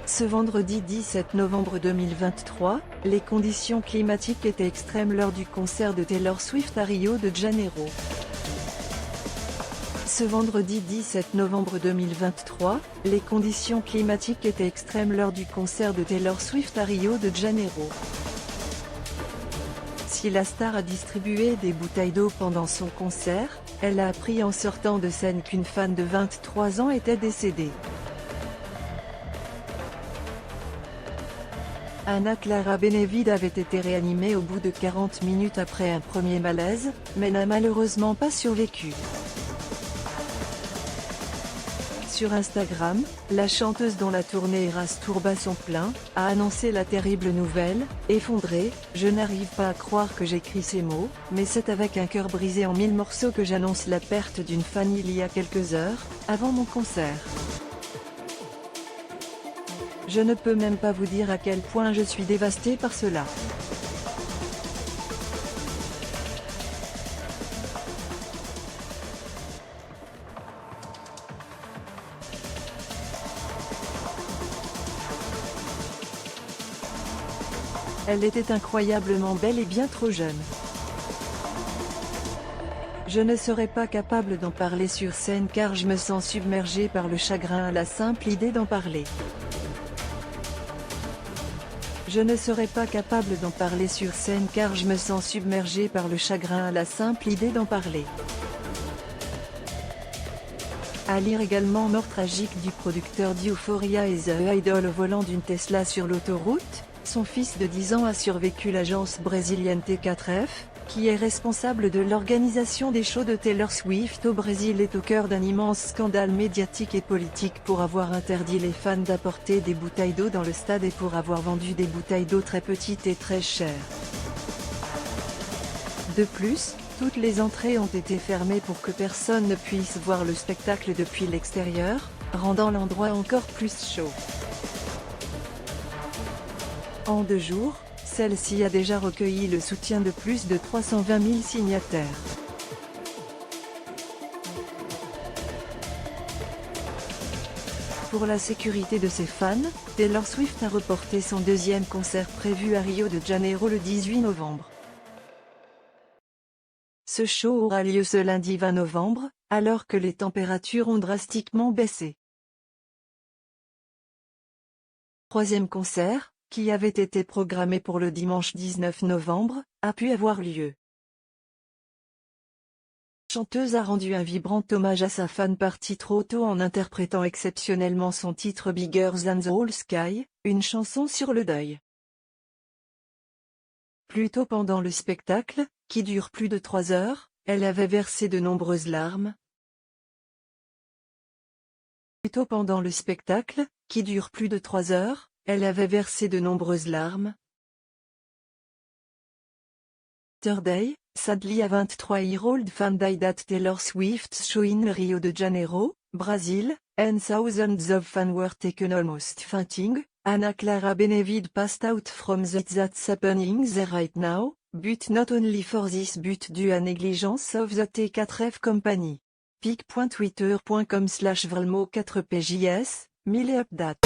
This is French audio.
Ce vendredi 17 novembre 2023, les conditions climatiques étaient extrêmes lors du concert de Taylor Swift à Rio de Janeiro. Ce vendredi 17 novembre 2023, les conditions climatiques étaient extrêmes lors du concert de Taylor Swift à Rio de Janeiro. Si la star a distribué des bouteilles d'eau pendant son concert, elle a appris en sortant de scène qu'une fan de 23 ans était décédée. Ana Clara Benevide avait été réanimée au bout de 40 minutes après un premier malaise, mais n'a malheureusement pas survécu. Sur Instagram, la chanteuse dont la tournée Eras Tour bat son plein, a annoncé la terrible nouvelle: « Effondrée, je n'arrive pas à croire que j'écris ces mots, mais c'est avec un cœur brisé en 1000 morceaux que j'annonce la perte d'une fan il y a quelques heures, avant mon concert. Je ne peux même pas vous dire à quel point je suis dévastée par cela. » Elle était incroyablement belle et bien trop jeune. Je ne serais pas capable d'en parler sur scène car je me sens submergée par le chagrin à la simple idée d'en parler. Je ne serais pas capable d'en parler sur scène car je me sens submergée par le chagrin à la simple idée d'en parler. À lire également: mort tragique du producteur d'Euphoria et The Idol au volant d'une Tesla sur l'autoroute. Son fils de 10 ans a survécu. L'agence brésilienne T4F, qui est responsable de l'organisation des shows de Taylor Swift au Brésil, est au cœur d'un immense scandale médiatique et politique pour avoir interdit les fans d'apporter des bouteilles d'eau dans le stade et pour avoir vendu des bouteilles d'eau très petites et très chères. De plus, toutes les entrées ont été fermées pour que personne ne puisse voir le spectacle depuis l'extérieur, rendant l'endroit encore plus chaud. En 2 jours, celle-ci a déjà recueilli le soutien de plus de 320 000 signataires. Pour la sécurité de ses fans, Taylor Swift a reporté son deuxième concert prévu à Rio de Janeiro le 18 novembre. Ce show aura lieu ce lundi 20 novembre, alors que les températures ont drastiquement baissé. Troisième concert, qui avait été programmé pour le dimanche 19 novembre, a pu avoir lieu. La chanteuse a rendu un vibrant hommage à sa fan partie trop tôt en interprétant exceptionnellement son titre Bigger Than the Whole Sky, une chanson sur le deuil. Plus tôt pendant le spectacle, qui dure plus de 3 heures, elle avait versé de nombreuses larmes. Plus tôt pendant le spectacle, qui dure plus de 3 heures, elle avait versé de nombreuses larmes. Saturday, sadly a 23-year-old fan died at Taylor Swift's show in Rio de Janeiro, Brazil, and thousands of fans were taken almost fainting. Ana Clara Benevide passed out from that's happening there right now, but not only for this but due à négligence of the T4F company. pic.twitter.com/vrlmo4pjs, 1000 updates.